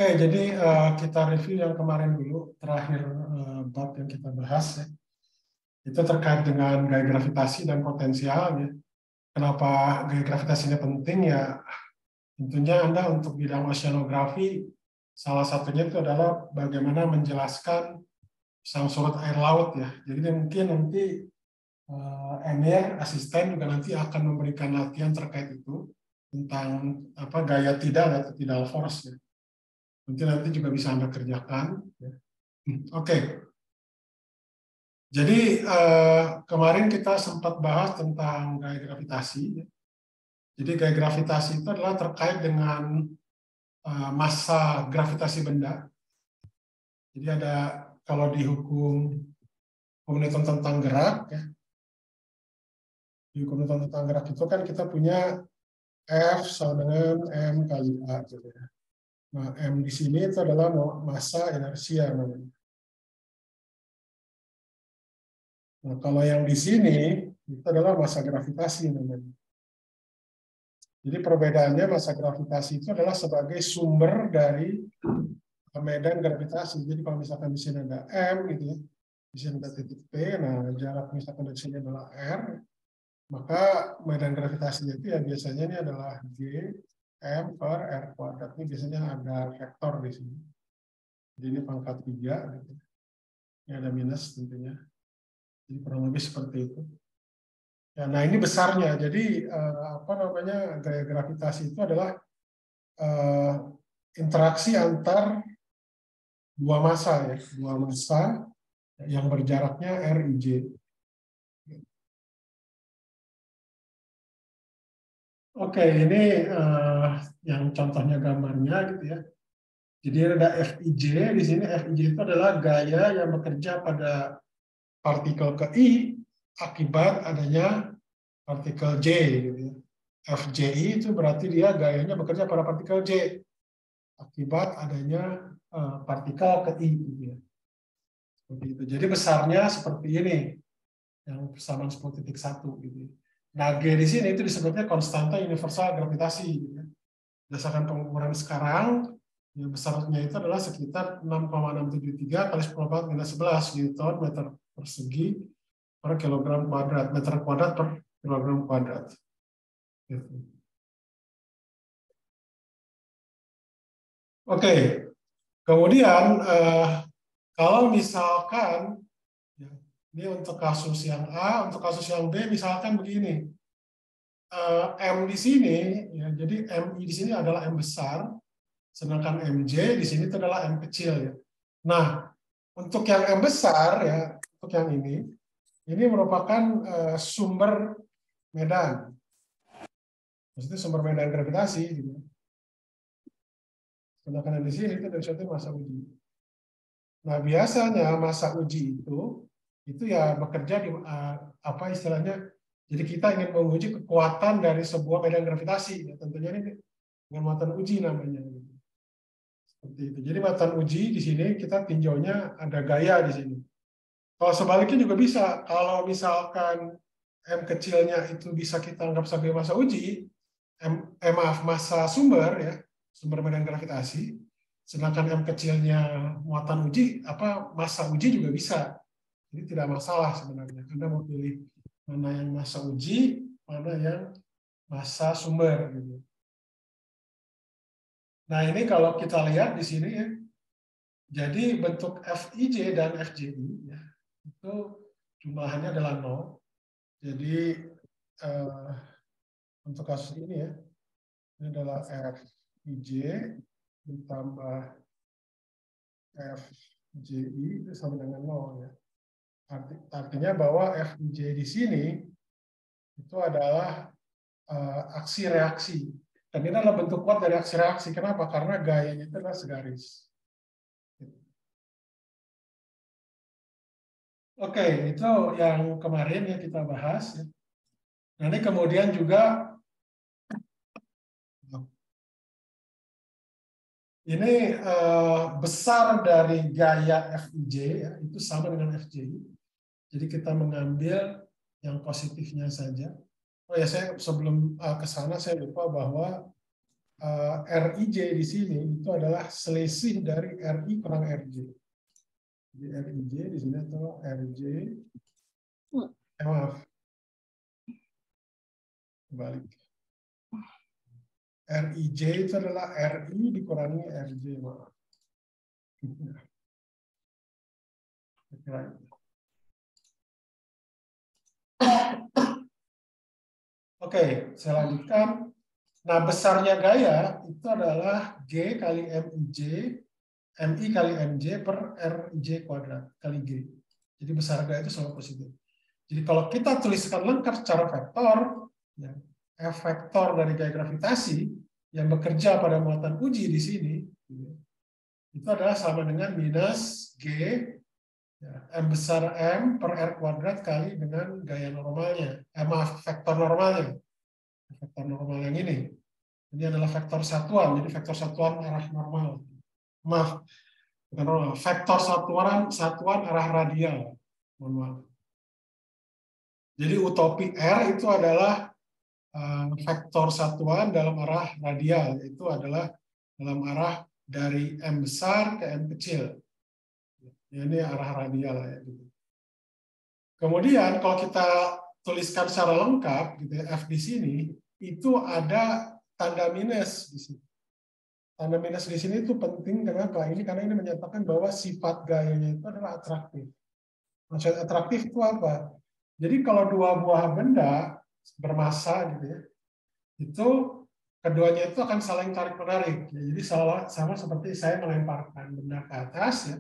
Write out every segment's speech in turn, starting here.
Oke, jadi kita review yang kemarin dulu, terakhir bab yang kita bahas ya. Itu terkait dengan gaya gravitasi dan potensial ya. Kenapa gaya gravitasinya penting ya? Tentunya Anda untuk bidang oceanografi, salah satunya itu adalah bagaimana menjelaskan pasang surut air laut ya. Jadi mungkin nanti Emir, asisten juga nanti akan memberikan latihan terkait itu tentang apa gaya tidal atau tidal force ya. Nanti juga bisa Anda kerjakan. Ya. Oke, jadi kemarin kita sempat bahas tentang gaya gravitasi. Ya. Jadi gaya gravitasi itu adalah terkait dengan massa gravitasi benda. Jadi ada kalau di hukum Newton tentang gerak, ya, di hukum Newton tentang gerak itu kan kita punya F sama dengan M kali A. Gitu ya. Nah, M di sini itu adalah massa inersia namanya. Nah, kalau yang di sini itu adalah massa gravitasi namanya. Jadi perbedaannya massa gravitasi itu adalah sebagai sumber dari medan gravitasi. Jadi kalau misalkan di sini ada M gitu ya, di sini ada titik P, nah jarak misalkan dari sini adalah R, maka medan gravitasinya itu ya biasanya ini adalah G M per R kuadrat. Ini biasanya ada vektor di sini. Jadi ini pangkat 3 gitu. Ini ada minus tentunya. Jadi kurang lebih seperti itu. Ya, nah ini besarnya. Jadi apa namanya gaya gravitasi itu adalah interaksi antar dua massa ya, dua massa yang berjaraknya RIJ. Oke, ini yang contohnya gambarnya gitu ya. Jadi ada FIJ di sini. FIJ itu adalah gaya yang bekerja pada partikel ke I akibat adanya partikel J gitu ya. FJI itu berarti dia gayanya bekerja pada partikel J akibat adanya partikel ke I gitu ya. Seperti itu. Jadi besarnya seperti ini yang persamaan 10.1 gitu. Nah, G di sini itu disebutnya konstanta universal gravitasi gitu ya. Berdasarkan pengukuran sekarang, ya besarnya itu adalah sekitar 6,673 kali 10⁻⁻11 Newton meter persegi per kilogram kuadrat, meter kuadrat per kilogram kuadrat. Gitu. Oke, kemudian kalau misalkan ya, ini untuk kasus yang A, untuk kasus yang B misalkan begini, M di sini, ya, jadi MI di sini adalah M besar, sedangkan MJ di sini itu adalah M kecil ya. Nah, untuk yang M besar ya, untuk yang ini merupakan sumber medan, maksudnya sumber medan gravitasi. Gitu. Sedangkan yang di sini itu dari suatu massa uji. Nah, biasanya massa uji itu ya bekerja di apa istilahnya. Jadi kita ingin menguji kekuatan dari sebuah medan gravitasi. Ya, tentunya ini dengan muatan uji namanya. Seperti itu. Jadi muatan uji di sini kita tinjaunya ada gaya di sini. Kalau sebaliknya juga bisa. Kalau misalkan M kecilnya itu bisa kita anggap sebagai massa uji, maaf, massa sumber ya, sumber medan gravitasi. Sedangkan M kecilnya muatan uji, apa massa uji juga bisa. Jadi tidak masalah sebenarnya. Anda mau pilih mana yang massa uji, mana yang massa sumber. Gitu. Nah ini kalau kita lihat di sini ya, jadi bentuk FIJ dan FJI ya, itu jumlahannya adalah 0. Jadi untuk kasus ini ya, ini adalah FIJ ditambah FJI itu sama dengan 0 ya. Artinya bahwa FIJ di sini itu adalah aksi reaksi. Dan ini adalah bentuk kuat dari aksi reaksi. Kenapa? Karena gayanya itu adalah segaris. Oke, itu yang kemarin ya kita bahas. Nanti kemudian juga ini besar dari gaya FIJ ya, itu sama dengan FJI. Jadi kita mengambil yang positifnya saja. Oh ya, saya sebelum ke sana saya lupa bahwa RIJ di sini itu adalah selisih dari RI kurang RJ. Jadi RIJ di sini adalah RJ. Maaf, balik. RIJ itu adalah RI dikurangi RJ, maaf. Oke, saya lanjutkan. Nah, besarnya gaya itu adalah G kali MIJ, MI kali MJ per RJ kuadrat kali G. Jadi besar gaya itu selalu positif. Jadi kalau kita tuliskan lengkap secara vektor, ya, F vektor dari gaya gravitasi yang bekerja pada muatan uji di sini, itu adalah sama dengan minus G ya, M besar M per R kuadrat kali dengan gaya normalnya. Maaf, vektor normalnya. Vektor normal yang ini. Ini adalah vektor satuan, jadi vektor satuan arah normal. Maaf, bukan normal. Vektor satuan arah radial. Mohon maaf. Jadi utopi R itu adalah vektor satuan dalam arah radial, yaitu adalah dalam arah dari M besar ke M kecil. Ini arah radial ya. Kemudian kalau kita tuliskan secara lengkap, gitu ya, F di sini itu ada tanda minus di sini. Tanda minus di sini itu penting kenapa? Karena ini menyatakan bahwa sifat gayanya itu adalah atraktif. Maksud atraktif itu apa? Jadi kalau dua buah benda bermassa gitu ya, itu keduanya itu akan saling tarik menarik. Ya, jadi sama seperti saya melemparkan benda ke atas ya.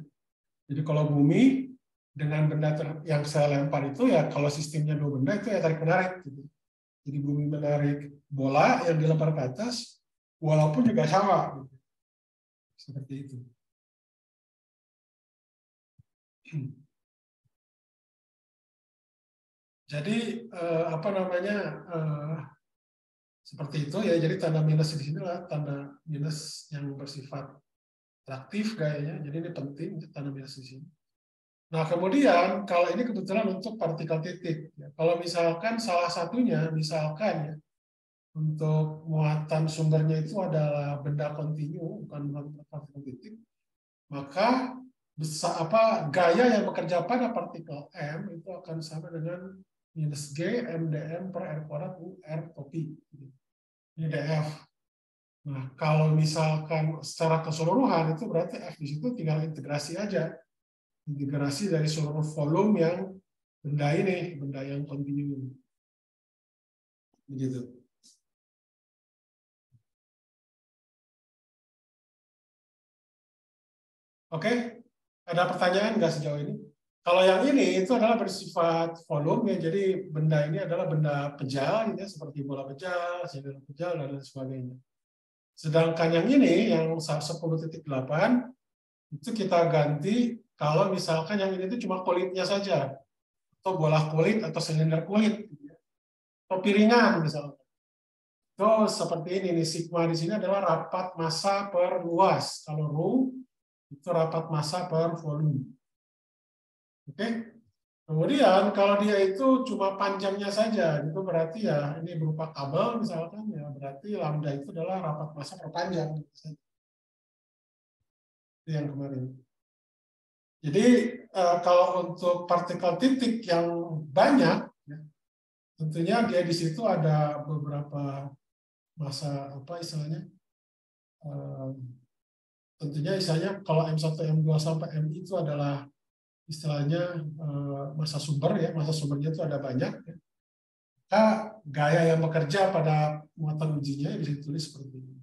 Jadi kalau bumi dengan benda yang saya lempar itu ya kalau sistemnya dua benda itu ya tarik menarik gitu. Jadi bumi menarik bola yang dilempar ke atas walaupun juga sama gitu. Seperti itu. Jadi apa namanya seperti itu ya. Jadi tanda minus di sini adalah tanda minus yang bersifat atraktif gayanya. Jadi ini penting tanda minus di sini. Nah kemudian kalau ini kebetulan untuk partikel titik. Ya. Kalau misalkan salah satunya misalkan ya untuk muatan sumbernya itu adalah benda kontinu bukan partikel titik, maka gaya yang bekerja pada partikel M itu akan sama dengan minus G MdM per R kuadrat U R topi. Ini df. Nah, kalau misalkan secara keseluruhan itu berarti F di situ tinggal integrasi aja. Integrasi dari seluruh volume yang benda ini, benda yang kontinu. Begitu. Oke, ada pertanyaan nggak sejauh ini? Kalau yang ini itu adalah bersifat volume ya, jadi benda ini adalah benda pejal, gitu ya, seperti bola pejal, silinder pejal dan lain sebagainya. Sedangkan yang ini yang 10.8 itu kita ganti kalau misalkan yang ini itu cuma kulitnya saja, atau bola kulit atau silinder kulit, gitu ya. Atau piringan misalnya. Itu seperti ini nih, sigma di sini adalah rapat massa per luas. Kalau ρ itu rapat massa per volume. Oke. Kemudian kalau dia itu cuma panjangnya saja, itu berarti ya ini berupa kabel misalkan ya, berarti lambda itu adalah rapat massa per panjang. Itu yang kemarin. Jadi kalau untuk partikel titik yang banyak, ya, tentunya dia di situ ada beberapa masa apa istilahnya. Tentunya istilahnya kalau M1, M2 sampai M itu adalah istilahnya masa sumber ya, masa sumbernya itu ada banyak. Ya. Maka gaya yang bekerja pada muatan ujinya bisa ditulis seperti ini.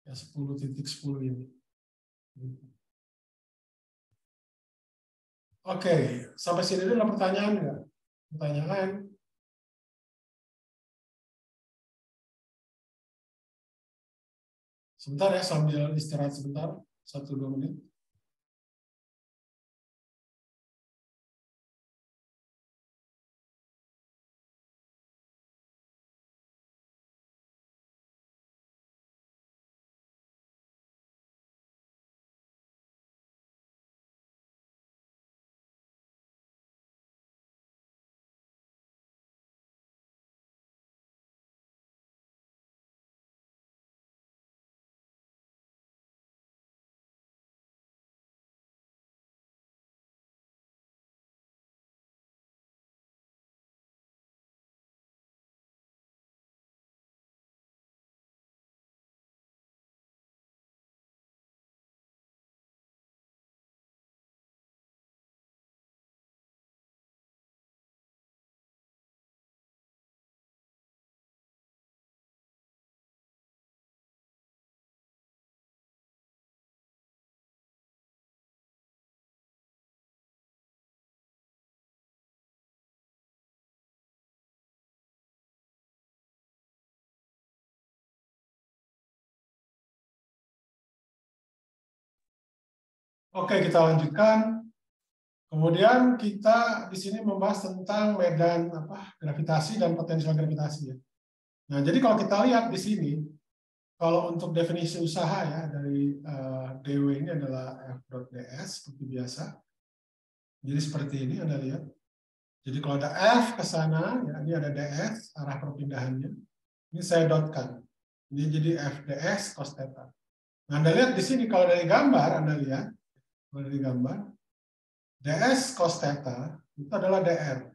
Ya 10.10 ini. Oke, sampai sini dulu ada pertanyaan nggak? Pertanyaan? Sebentar ya, sambil istirahat sebentar, 1-2 menit. Oke, kita lanjutkan. Kemudian kita di sini membahas tentang medan gravitasi dan potensial gravitasi. Nah, jadi kalau kita lihat di sini, kalau untuk definisi usaha ya dari dW ini adalah F dot ds seperti biasa. Jadi seperti ini Anda lihat. Jadi kalau ada F ke sana, ya ini ada ds arah perpindahannya. Ini saya dotkan. Ini jadi F ds cos theta. Nah, Anda lihat di sini kalau dari gambar Anda lihat, kalau dari gambar ds cos theta itu adalah dr.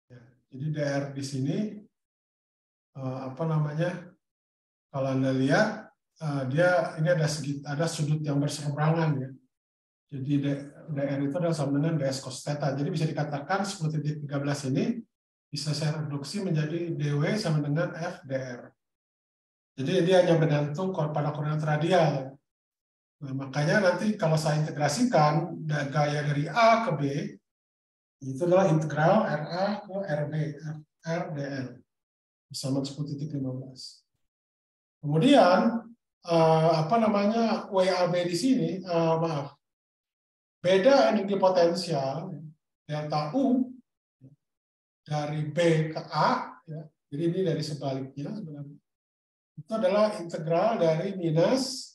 Ya, jadi dr di sini kalau Anda lihat dia ini ada sudut yang berseberangan ya. Jadi dr itu adalah sama dengan ds cos theta. Jadi bisa dikatakan 10.13 ini bisa saya reduksi menjadi dw sama dengan f dr. Jadi dia hanya bergantung pada koordinat radial. Nah, makanya nanti kalau saya integrasikan gaya dari A ke B, itu adalah integral RA ke RB, RDL, sama 10.15. Kemudian, WAB di sini, beda energi potensial, delta U, dari B ke A, ya, jadi ini dari sebaliknya sebenarnya. Itu adalah integral dari minus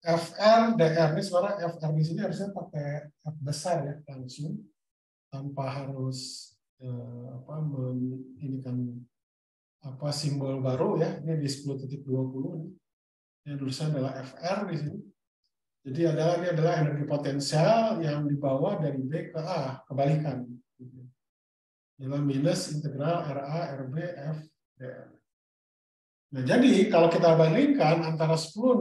FR dr. Ini sebenarnya FR di sini harusnya pakai F besar ya langsung tanpa harus simbol baru ya. Ini di 10.20 ini tulisan adalah FR di sini. Jadi ini adalah energi potensial yang dibawa dari B ke A, kebalikan. Adalah minus integral RA RB F dr. Nah, jadi kalau kita bandingkan antara 10.16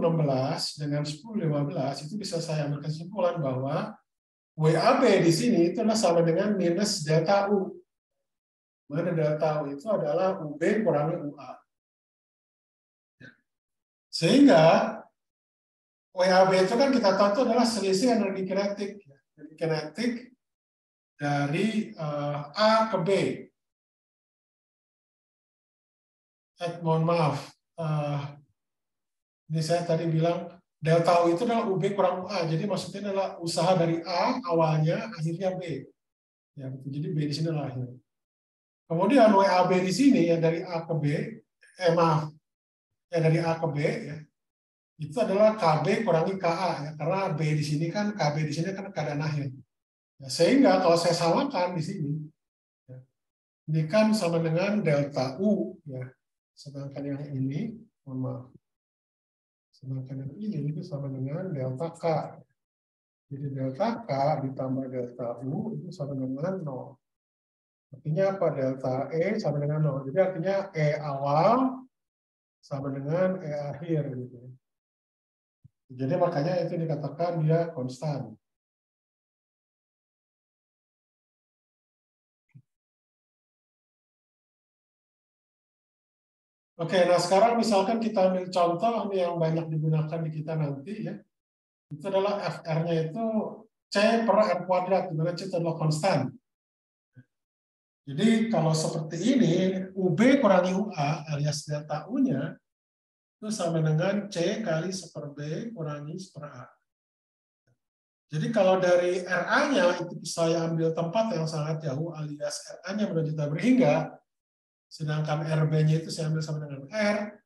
dengan 10.15 itu bisa saya ambil kesimpulan bahwa WAB di sini itu sama dengan minus delta U. Mana delta U itu adalah UB kurangi UA. Sehingga WAB itu kan kita tahu itu adalah selisih energi kinetik. Energi kinetik dari A ke B. Mohon maaf, ini saya tadi bilang delta U itu adalah UB kurang UA, jadi maksudnya adalah usaha dari A awalnya, akhirnya B. Ya, jadi B di sini adalah akhir. Kemudian WAB di sini yang dari A ke B, dari A ke B ya, itu adalah KB kurangi KA ya, karena B di sini kan KB di sini kan keadaan akhir. Ya, sehingga kalau saya samakan di sini, ya, ini kan sama dengan delta U ya. Sedangkan yang ini, mohon maaf. Sedangkan yang ini itu sama dengan delta K. Jadi delta K ditambah delta U itu sama dengan 0. Artinya apa? Delta E sama dengan 0. Jadi artinya E awal sama dengan E akhir. Gitu. Jadi makanya itu dikatakan dia konstan. Oke, nah sekarang misalkan kita ambil contoh ini yang banyak digunakan di kita nanti ya. Itu adalah FR-nya itu C per R kuadrat, di mana C itu adalah konstan. Jadi kalau seperti ini, UB kurangi UA alias delta U-nya itu sama dengan C kali 1/B kurangi 1/A. Jadi kalau dari RA-nya itu saya ambil tempat yang sangat jauh alias RA-nya menuju berhingga, sedangkan RB-nya itu saya ambil sama dengan R,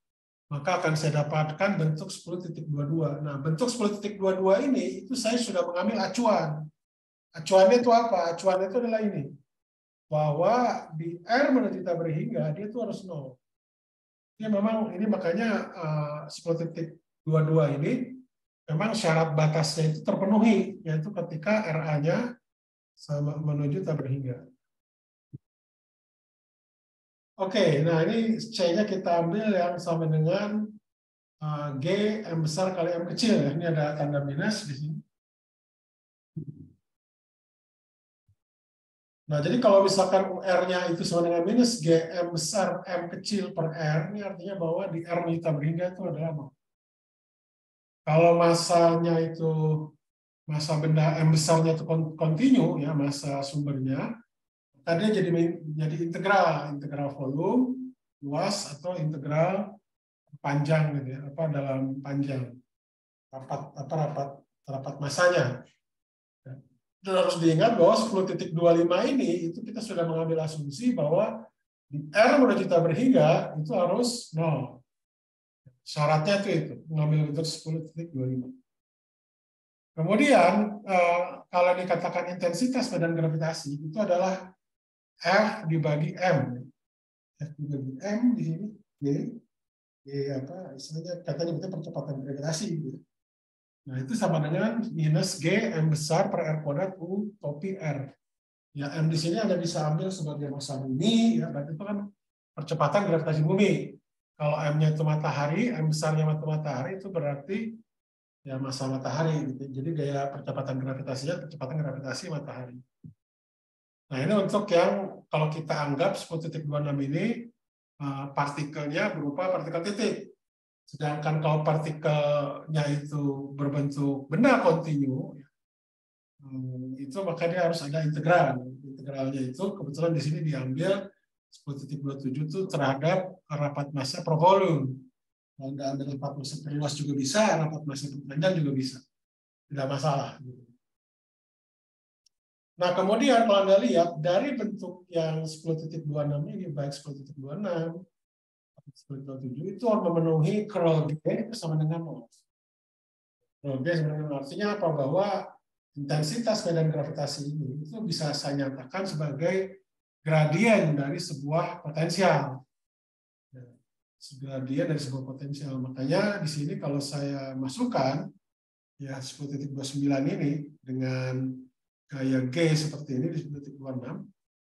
maka akan saya dapatkan bentuk 10.22. Nah, bentuk 10.22 ini itu saya sudah mengambil acuan. Acuannya itu apa? Acuannya itu adalah ini. Bahwa di R menuju berhingga, dia itu harus 0. Ini memang, ini makanya 10.22 ini, memang syarat batasnya itu terpenuhi, yaitu ketika RA-nya sama menuju berhingga. Oke, nah ini C-nya kita ambil yang sama dengan G M besar kali M kecil ya. Ini ada tanda minus di sini. Nah, jadi kalau misalkan UR-nya itu sama dengan minus G M besar M kecil per R, ini artinya bahwa di R menuju berhingga itu adalah 0. Kalau masanya itu, masa benda M besarnya itu kontinu ya, masa sumbernya, tadi jadi integral volume, luas atau integral panjang gitu ya, dalam panjang. rapat masanya. Dan harus diingat bahwa 10.25 ini itu kita sudah mengambil asumsi bahwa di R menuju tabel hingga itu harus 0. Syaratnya itu mengambil bentuk 10.25. Kemudian kalau dikatakan intensitas medan gravitasi itu adalah F dibagi M. F dibagi M di sini G apa istilahnya katanya itu percepatan gravitasi gitu. Nah, itu sama dengan minus G M besar per R kuadrat U topi R. Ya, M di sini Anda bisa ambil sebagai massa bumi, ya, berarti itu kan percepatan gravitasi bumi. Kalau M-nya itu matahari, M besarnya matahari itu berarti ya massa matahari. Gitu. Jadi gaya percepatan gravitasinya percepatan gravitasi matahari. Nah, ini untuk yang kalau kita anggap 10.26 ini partikelnya berupa partikel titik. Sedangkan kalau partikelnya itu berbentuk benda kontinu, itu maka dia harus ada integral. Integralnya itu kebetulan di sini diambil 10.27 itu terhadap rapat massa per volume. Kalau Anda ambil rapat massa per luas juga bisa, rapat massa per panjang juga bisa. Tidak masalah. Nah, kemudian kalau Anda lihat dari bentuk yang 10.26 ini, baik 10.26, 10.27 itu memenuhi curl G sama dengan 0. Curl G sama dengan 0. Artinya apa? Bahwa intensitas medan gravitasi ini itu bisa saya nyatakan sebagai gradien dari sebuah potensial. Gradien dari sebuah potensial. Makanya di sini kalau saya masukkan ya 10.29 ini dengan gaya G seperti ini di 10.26,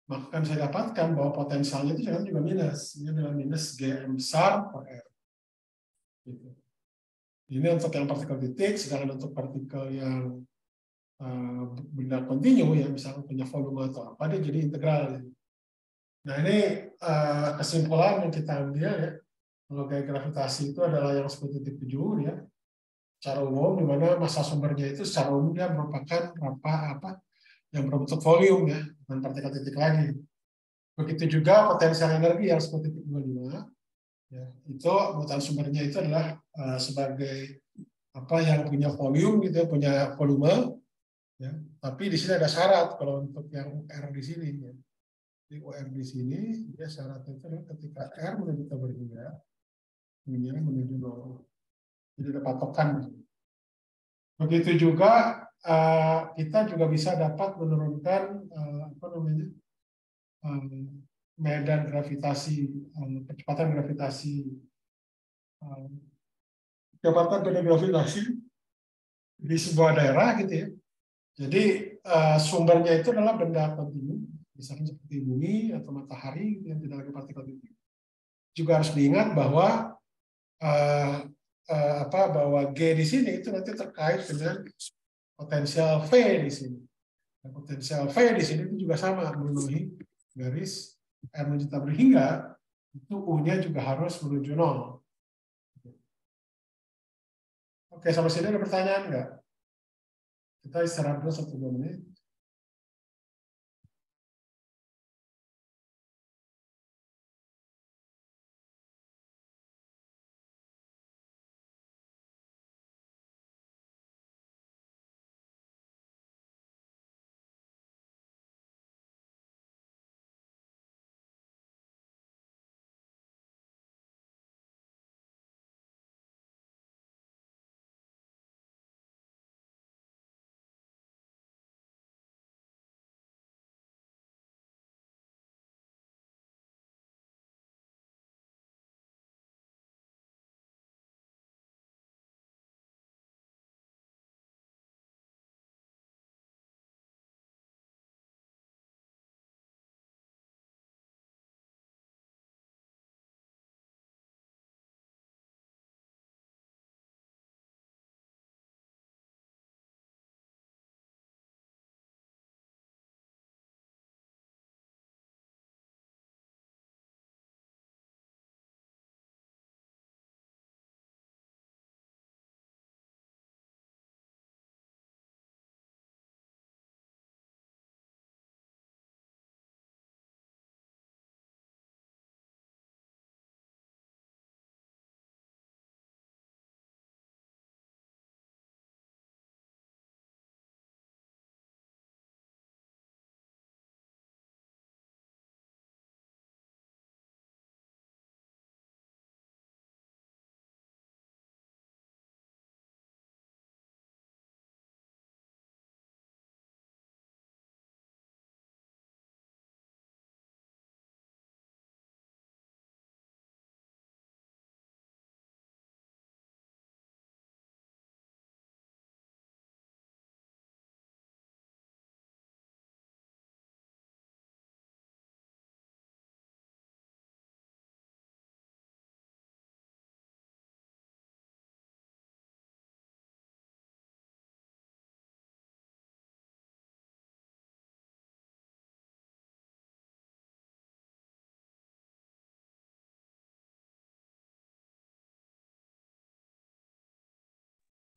maka akan saya dapatkan bahwa potensialnya itu juga minus. Ini adalah minus Gm besar per R. Gitu. Ini untuk yang partikel titik, sedangkan untuk partikel yang benda kontinu, ya misalnya punya volume atau apa, dia jadi integral. Nah, ini kesimpulan yang kita ambil ya. Kalau gaya gravitasi itu adalah yang 10.7 ya. Secara umum, di mana massa sumbernya itu secara umum dia merupakan apa yang berbentuk volume ya, dengan partikel titik lagi. Begitu juga potensial energi yang 10.25 ya, itu muatan sumbernya itu adalah sebagai apa yang punya volume gitu ya, punya volume ya. Tapi di sini ada syarat kalau untuk yang UR di sini ya. Di UR di sini dia syaratnya itu adalah ketika R menuju tabel hingga menuju 0. Jadi ada patokan. Begitu juga kita juga bisa dapat menurunkan apa namanya medan gravitasi, kecepatan gravitasi, kecepatan medan gravitasi di sebuah daerah gitu ya. Jadi sumbernya itu adalah benda kontinu, misalnya seperti bumi atau matahari yang tidak lagi partikel titik. Juga harus diingat bahwa bahwa G di sini itu nanti terkait dengan potensial V di sini. Dan potensial V di sini itu juga sama memenuhi garis R menuju tabel hingga itu U-nya juga harus menuju 0. Oke, sampai sini ada pertanyaan nggak? Kita istirahat dulu 1-2 menit.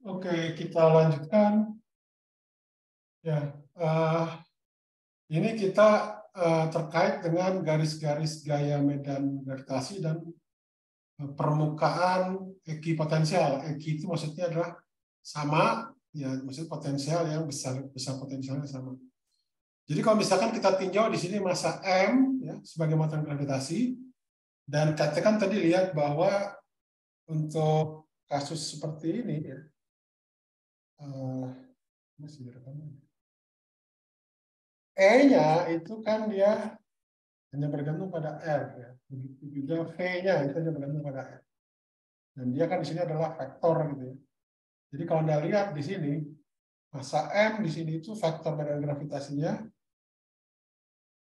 Oke, kita lanjutkan. Ya, ini kita terkait dengan garis-garis gaya medan gravitasi dan permukaan ekipotensial. Eki itu maksudnya adalah sama, ya maksud potensial yang besar, besar potensialnya sama. Jadi kalau misalkan kita tinjau di sini massa M ya, sebagai muatan gravitasi, dan katakan tadi lihat bahwa untuk kasus seperti ini ya, masih direkam. E-nya itu kan dia hanya bergantung pada R ya. Begitu juga V-nya itu hanya bergantung pada R. Dan dia kan di sini adalah vektor gitu ya. Jadi kalau Anda lihat di sini massa M di sini itu vektor medan gravitasinya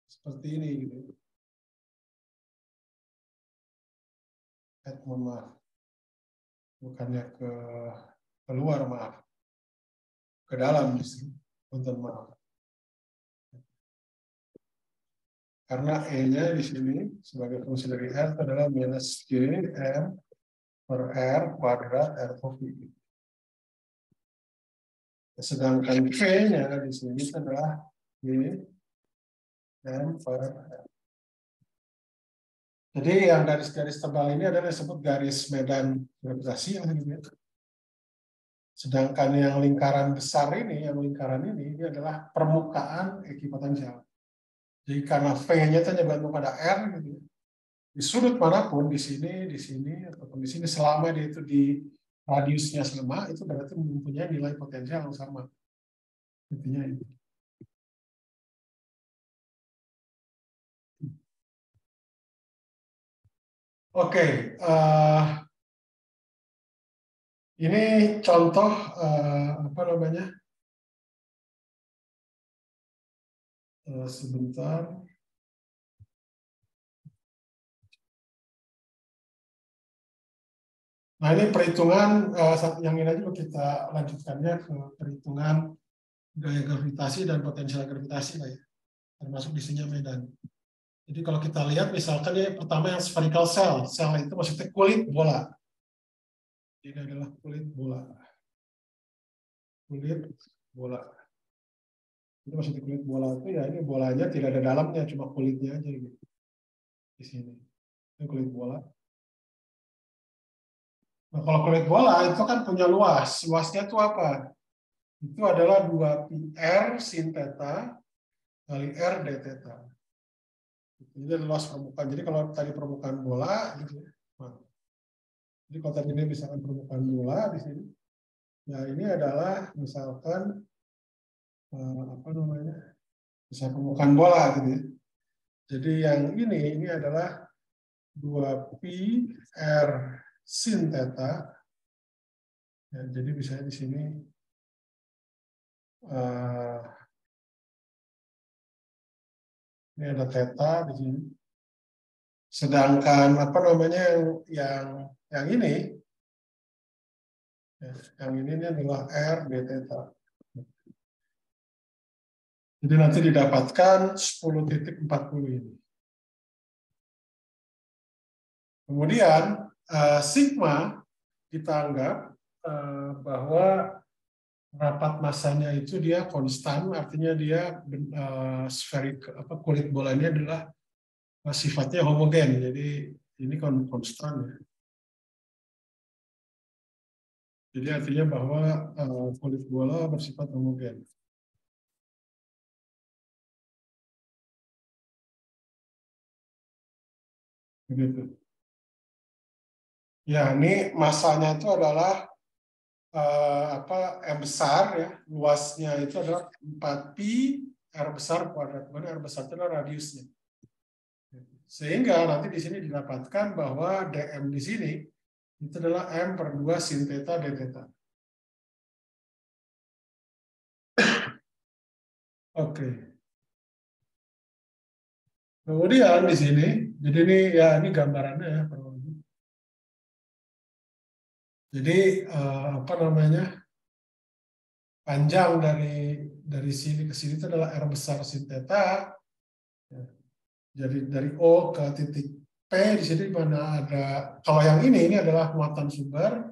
seperti ini gitu. Mohon maaf. Bukannya ke keluar maaf. Ke dalam justru. Punten maaf. Karena E-nya di sini sebagai fungsi dari R itu adalah minus J M per R kuadrat R per V. Sedangkan V-nya di sini adalah J M per R. Jadi yang garis-garis tebal ini adalah disebut garis medan gravitasi yang ini. Sedangkan yang lingkaran besar ini, ini adalah permukaan ekipotensial. Jadi karena V-nya itu hanya bergantung pada R, gitu. Di sudut manapun, di sini, ataupun di sini, selama dia itu di radiusnya sama, itu berarti mempunyai nilai potensial yang sama. Intinya ini. Oke, ini contoh apa namanya? Sebentar. Nah ini perhitungan yang ini aja kita lanjutkannya ke perhitungan gaya gravitasi dan potensial gravitasi lah ya, termasuk isinya medan. Jadi kalau kita lihat misalkan ya pertama yang spherical cell, cell itu maksudnya kulit bola. Ini adalah kulit bola. Kulit bola. Itu maksudnya kulit bola itu ya ini bolanya tidak ada dalamnya, cuma kulitnya aja gitu. Di sini. Ini kulit bola. Nah kalau kulit bola itu kan punya luas. Luasnya itu apa? Itu adalah 2 pi R sin theta kali R d theta. Ini adalah luas permukaan. Jadi kalau tadi permukaan bola, gitu. Nah, jadi kalau tadi ini misalkan permukaan bola di sini, ya ini adalah misalkan apa namanya, misalkan permukaan bola gitu ya. Jadi yang ini adalah 2 pi R sin theta. Ya, jadi bisa di sini ini ada theta di sini. Sedangkan apa namanya yang ini, ya, yang ini adalah R d theta. Jadi nanti didapatkan 10,40 ini. Kemudian sigma kita anggap bahwa rapat massanya itu dia konstan, artinya dia sferik, kulit bolanya adalah sifatnya homogen. Jadi ini konstan ya. Jadi artinya bahwa kulit bola bersifat homogen. Begitu. Ya, ini massanya itu adalah M besar ya, luasnya itu adalah 4pi R besar kuadrat, mana R besar itu adalah radiusnya. Sehingga nanti di sini didapatkan bahwa dm di sini itu adalah M per 2 sin theta d theta. Oke. Kemudian di sini, jadi ini ya ini gambarannya ya. Jadi apa namanya, panjang dari sini ke sini itu adalah R besar sin theta. Jadi dari O ke titik P di sini mana ada, kalau yang ini adalah muatan sumber,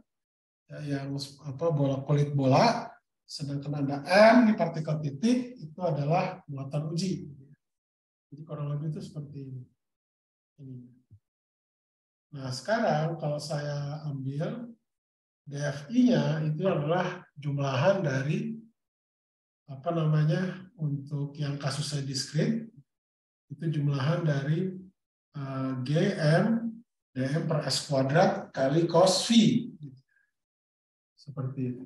yang bola kulit bola, sedangkan ada M di partikel titik itu adalah muatan uji. Jadi kurang lebih itu seperti ini. Nah sekarang kalau saya ambil DFI-nya itu adalah jumlahan dari untuk yang kasusnya diskrit itu jumlahan dari GM DM per S kuadrat kali cos V. Seperti itu.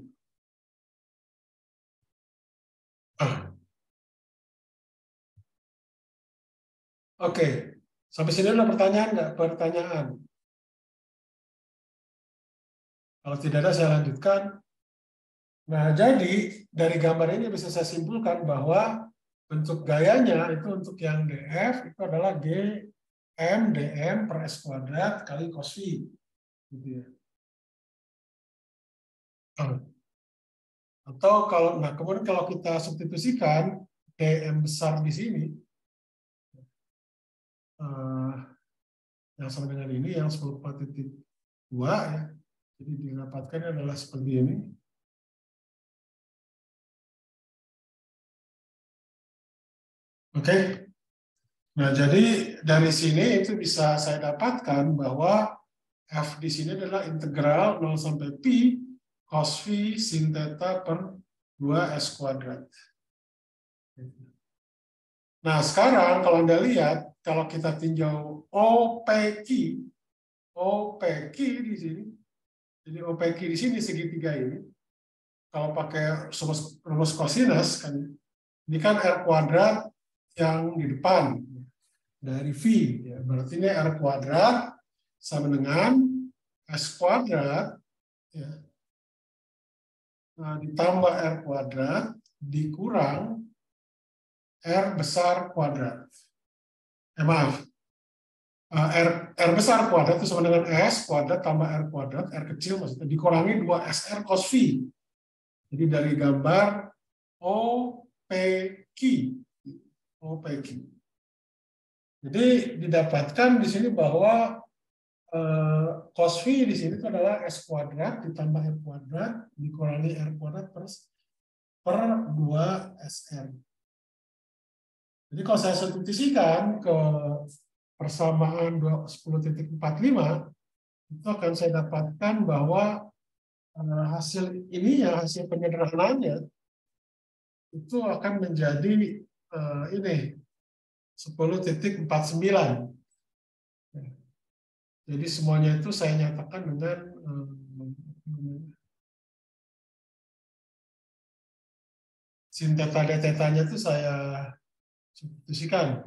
Oke, sampai sini ada pertanyaan nggak? Pertanyaan? Kalau tidak ada saya lanjutkan. Nah, jadi dari gambar ini bisa saya simpulkan bahwa bentuk gayanya itu untuk yang DF itu adalah GM DM per S kuadrat kali cos V. Gitu ya. Atau kemudian kalau kita substitusikan DM besar di sini, yang sama dengan ini, yang 10,2 ya, jadi didapatkan adalah seperti ini. Oke. Nah, jadi dari sini itu bisa saya dapatkan bahwa F di sini adalah integral 0 sampai pi cos V sin theta per 2S kuadrat. Nah, sekarang kalau Anda lihat, kalau kita tinjau OPQ di sini, jadi OPQ di sini segitiga ini, kalau pakai rumus kosinus, kan, ini kan R kuadrat yang di depan dari V, ya. Berarti ini R kuadrat sama dengan S kuadrat, ya. Nah, ditambah R kuadrat dikurang R besar kuadrat. Maaf, R besar kuadrat itu sama dengan S kuadrat tambah R kuadrat, R kecil maksudnya dikurangi 2SR cos V. Jadi dari gambar OPQ. Jadi didapatkan di sini bahwa cos V di sini itu adalah S kuadrat ditambah R kuadrat dikurangi R kuadrat per 2SR. Jadi kalau saya substitusikan ke persamaan 10.45 itu akan saya dapatkan bahwa hasil ini ya, hasil penyederhanaannya itu akan menjadi ini 10.49. Jadi semuanya itu saya nyatakan dengan sin theta d theta-nya itu saya substitusikan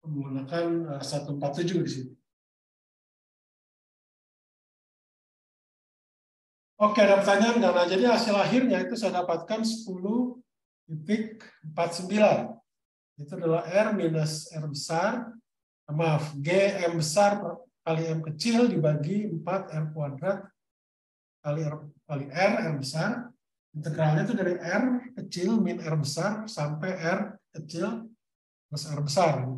menggunakan 147 di sini. Oke, ada pertanyaan nggak? Nah, jadi hasil akhirnya itu saya dapatkan 10.49. Itu adalah R minus R besar, maaf, G M besar kali M kecil dibagi 4 R kuadrat kali R besar. Integralnya itu dari R kecil min R besar sampai R kecil plus R besar.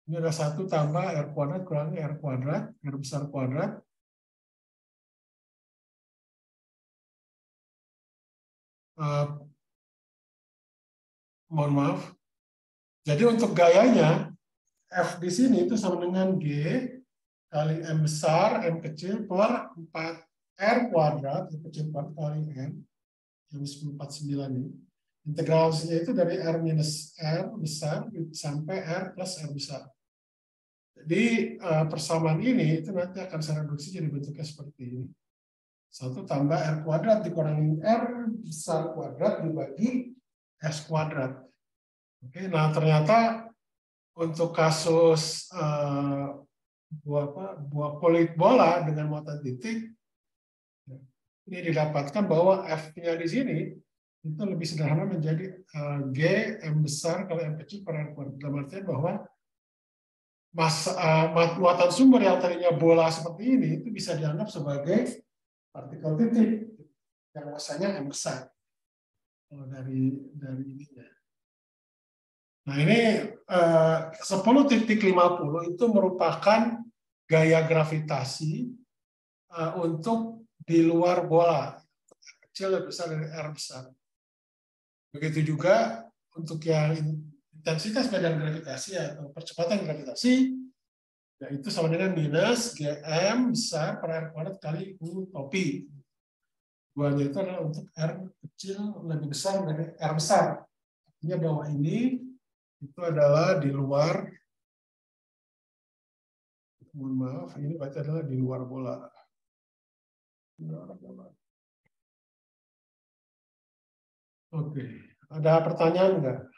Ini ada 1 tambah R kuadrat kurangi R kuadrat, R besar kuadrat. Mohon maaf. Jadi untuk gayanya, F di sini itu sama dengan G kali M besar, M kecil, per 4 R kuadrat, M kecil kali M, yang 1049 ini. Integralnya itu dari R minus R besar sampai R plus R besar. Jadi persamaan ini itu nanti akan saya reduksi jadi bentuknya seperti ini. 1 tambah R kuadrat dikurangi R besar kuadrat dibagi S kuadrat. Oke, nah ternyata untuk kasus buah kulit bola dengan muatan titik, ini didapatkan bahwa F-nya di sini itu lebih sederhana menjadi G M besar kalau M kecil per R kuadrat. Dalam artian bahwa muatan sumber yang tadinya bola seperti ini itu bisa dianggap sebagai partikel titik yang masanya M besar. Kalau dari ininya. Nah ini 10.50 itu merupakan gaya gravitasi untuk di luar bola, kecil lebih besar dari R besar. Begitu juga untuk yang intensitas medan gravitasi atau percepatan gravitasi, yaitu sama dengan minus Gm besar per R kuadrat kali U topi. Duanya itu adalah untuk R kecil lebih besar dari R besar. Artinya bahwa ini itu adalah di luar, mohon maaf, ini berarti adalah di luar bola. Oke, ada pertanyaan enggak?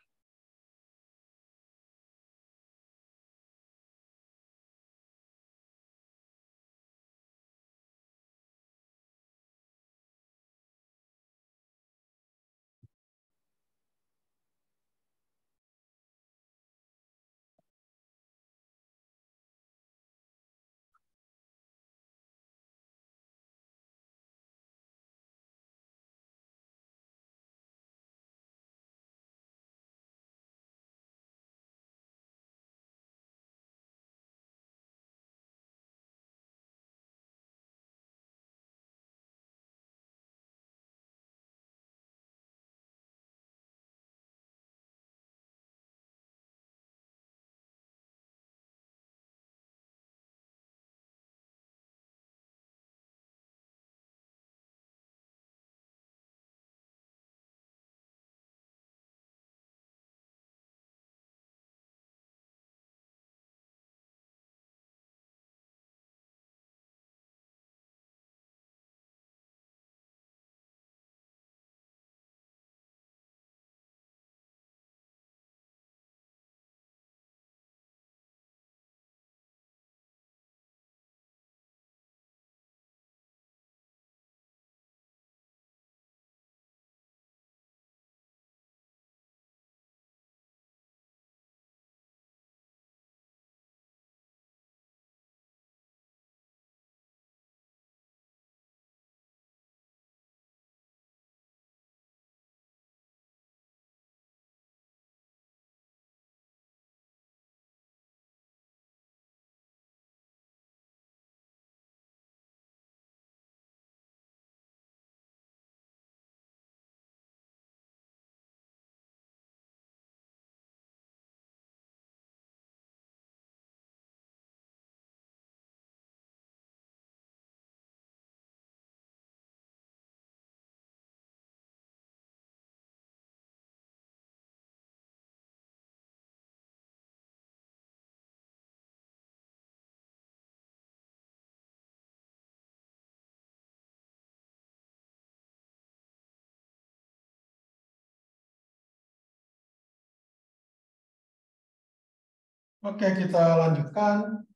Oke, kita lanjutkan.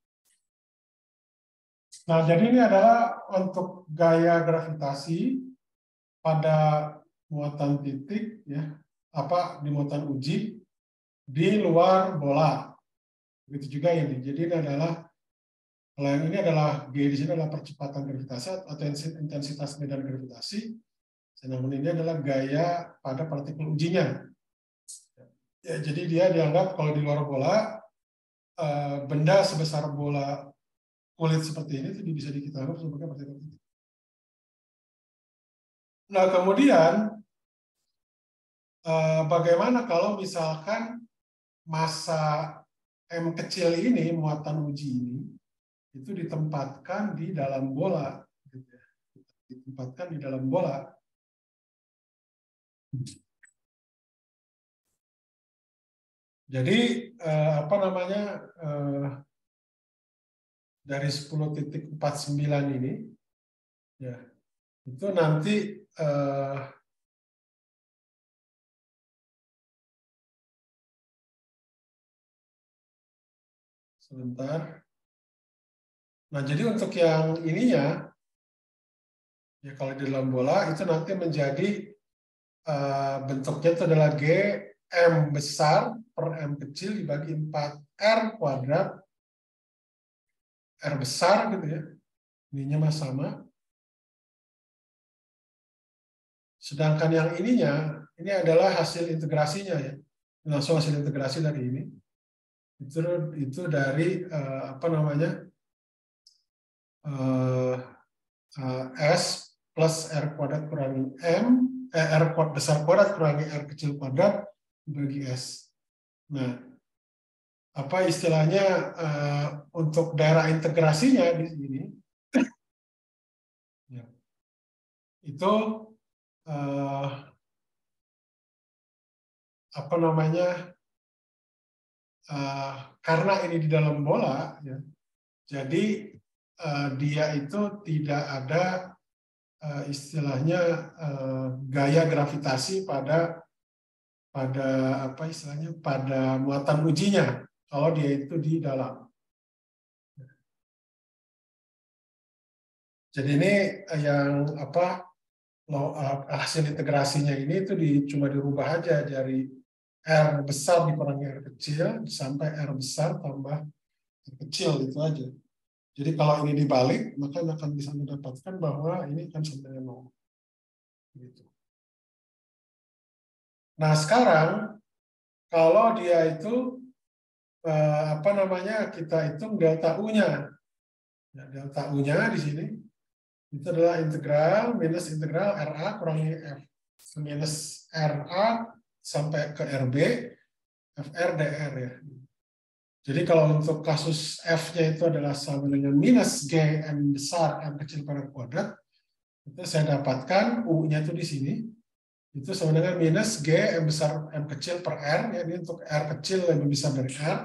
Nah, jadi ini adalah untuk gaya gravitasi pada muatan titik, ya, di muatan uji di luar bola. Begitu juga ini. Jadi ini adalah, kalau yang ini adalah G di sini adalah percepatan gravitasi atau intensitas medan gravitasi. Namun ini adalah gaya pada partikel ujinya. Ya, jadi dia dianggap kalau di luar bola, benda sebesar bola kulit seperti ini itu bisa kita anggap sebagai partikel titik. Nah, kemudian bagaimana kalau misalkan massa M kecil ini, muatan uji ini, itu ditempatkan di dalam bola, ditempatkan di dalam bola. Jadi apa namanya, dari 10.49 ini, ya itu nanti sebentar. Nah, jadi untuk yang ininya, ya kalau di dalam bola itu nanti menjadi bentuknya itu adalah G M besar per M kecil dibagi 4R kuadrat R besar gitu ya. Ininya mas sama. Sedangkan yang ininya, ini adalah hasil integrasinya ya. Langsung hasil integrasi dari ini. Itu dari apa namanya? S plus R kuadrat kurangi M, R besar kuadrat kurangi R kecil kuadrat dibagi S. Nah, apa istilahnya untuk daerah integrasinya di sini, ya, itu apa namanya, karena ini di dalam bola, ya, jadi dia itu tidak ada istilahnya gaya gravitasi pada apa istilahnya pada muatan ujinya kalau dia itu di dalam. Jadi ini yang apa hasil integrasinya ini itu cuma dirubah aja dari R besar dikurangi R kecil sampai R besar tambah R kecil, itu aja. Jadi kalau ini dibalik, maka akan bisa mendapatkan bahwa ini kan sama dengan 0. Gitu. Nah sekarang kalau dia itu apa namanya, kita hitung delta U-nya. Ya, delta U-nya di sini itu adalah integral minus integral RA kurangi F minus RA sampai ke RB FR dr ya. Jadi kalau untuk kasus F-nya itu adalah sama dengan minus G M besar M kecil pada kuadrat, itu saya dapatkan U-nya itu di sini itu sama dengan minus G M besar M kecil per R, ya, ini untuk R kecil lebih besar dari R,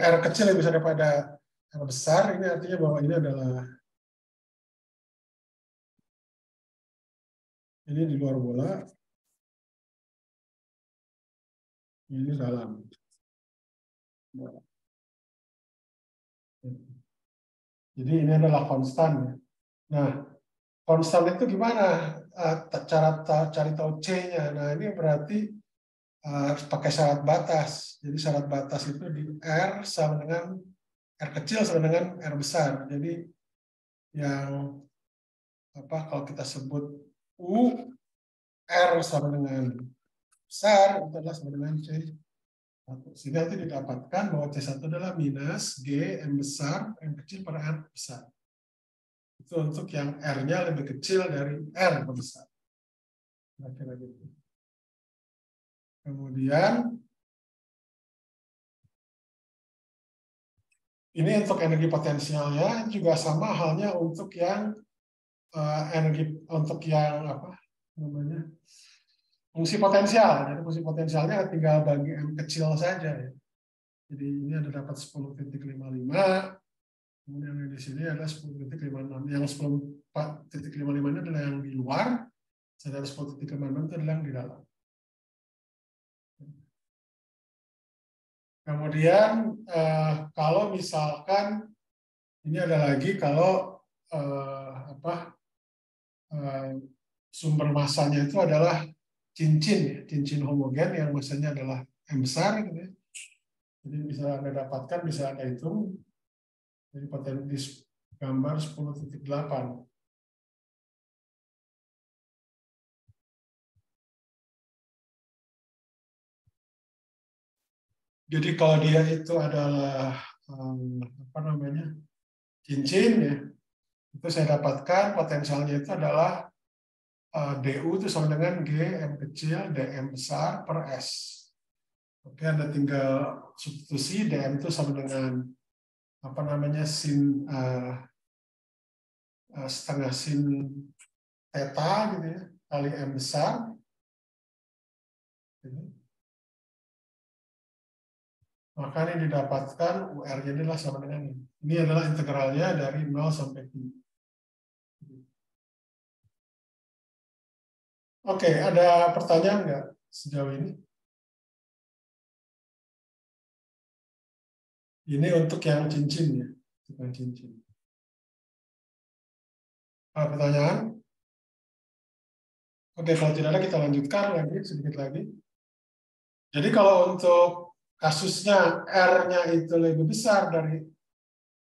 R kecil lebih besar daripada R besar, ini artinya bahwa ini adalah ini di luar bola, ini dalam. Jadi ini adalah konstan. Nah, konstan itu gimana? Cara cari tahu C-nya. Nah, ini berarti harus pakai syarat batas. Jadi syarat batas itu di R sama dengan R kecil sama dengan R besar. Jadi yang apa kalau kita sebut U R sama dengan besar itu adalah sama dengan C. Sehingga nanti didapatkan bahwa C1 adalah minus G M besar M kecil per R besar. Itu untuk yang R-nya lebih kecil dari R besar. Kira-kira gitu. Kemudian ini untuk energi potensialnya juga sama halnya untuk yang energi untuk yang apa namanya fungsi potensial. Jadi fungsi potensialnya tinggal bagi M kecil saja. Ya. Jadi ini ada dapat 10,55. Kemudian di sini ada 10,56. Yang 10,55 ini adalah yang di luar. Sedangkan 10,56 itu adalah yang di dalam. Kemudian kalau misalkan ini ada lagi kalau sumber masanya itu adalah cincin homogen yang masanya adalah M besar, gitu ya. Jadi bisa Anda dapatkan, bisa Anda hitung. Jadi potensi gambar 10,8. Jadi kalau dia itu adalah apa namanya cincin, ya, itu saya dapatkan potensialnya itu adalah DU itu sama dengan G M kecil DM besar per S. Oke, Anda tinggal substitusi DM itu sama dengan apa namanya sin setengah sin theta gitu ya kali M besar. Maka ini didapatkan UR-nya adalah sama dengan ini. Ini adalah integralnya dari 0 sampai 7. Oke, ada pertanyaan nggak sejauh ini? Ini untuk yang cincin ya, bukan cincin. Ada pertanyaan? Oke, kalau tidak ada kita lanjutkan lagi sedikit lagi. Jadi kalau untuk kasusnya R-nya itu lebih besar dari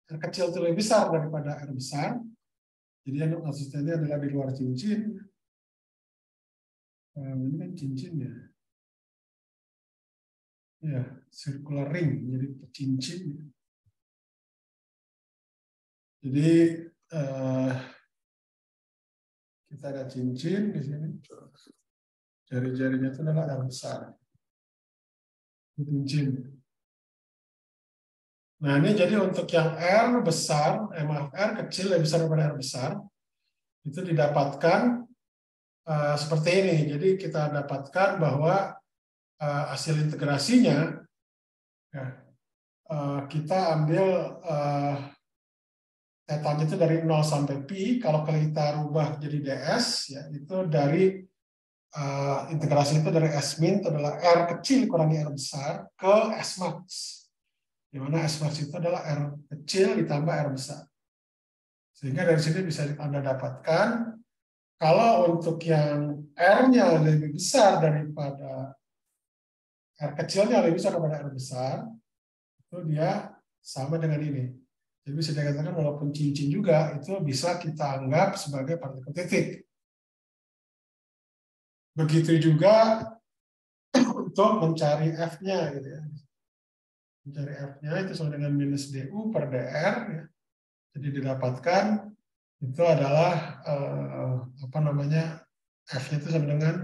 R kecil itu lebih besar daripada R besar. Jadi kasusnya ini adalah di luar cincin. Ini kan cincin ya. Ya, circular ring, jadi cincin. Jadi kita ada cincin di sini. Jari-jarinya itu adalah R besar. Cincin. Nah, ini jadi untuk yang R besar, maaf, R kecil lebih besar daripada R besar, itu didapatkan seperti ini. Jadi kita dapatkan bahwa hasil integrasinya, ya, kita ambil tetanya itu dari 0 sampai pi. Kalau kita rubah jadi ds, ya, itu dari integrasi itu dari S min itu adalah R kecil kurangi R besar ke S max. Di mana S max itu adalah R kecil ditambah R besar. Sehingga dari sini bisa Anda dapatkan kalau untuk yang R-nya lebih besar daripada R kecilnya lebih besar daripada R besar, itu dia sama dengan ini. Jadi bisa dikatakan walaupun cincin juga itu bisa kita anggap sebagai partikel titik. Begitu juga untuk mencari F-nya gitu ya. Mencari F-nya itu sama dengan minus DU per DR ya. Jadi didapatkan itu adalah apa namanya, F-nya itu sama dengan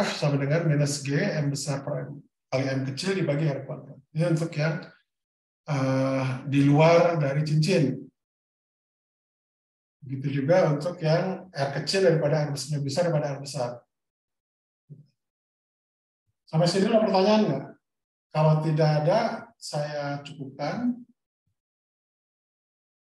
F sama dengan minus G M besar per M kali M kecil dibagi R kuadrat. Ini untuk yang di luar dari cincin. Begitu juga untuk yang R kecil daripada R besar daripada R besar. Sampai sini ada pertanyaan nggak? Kalau tidak ada, saya cukupkan.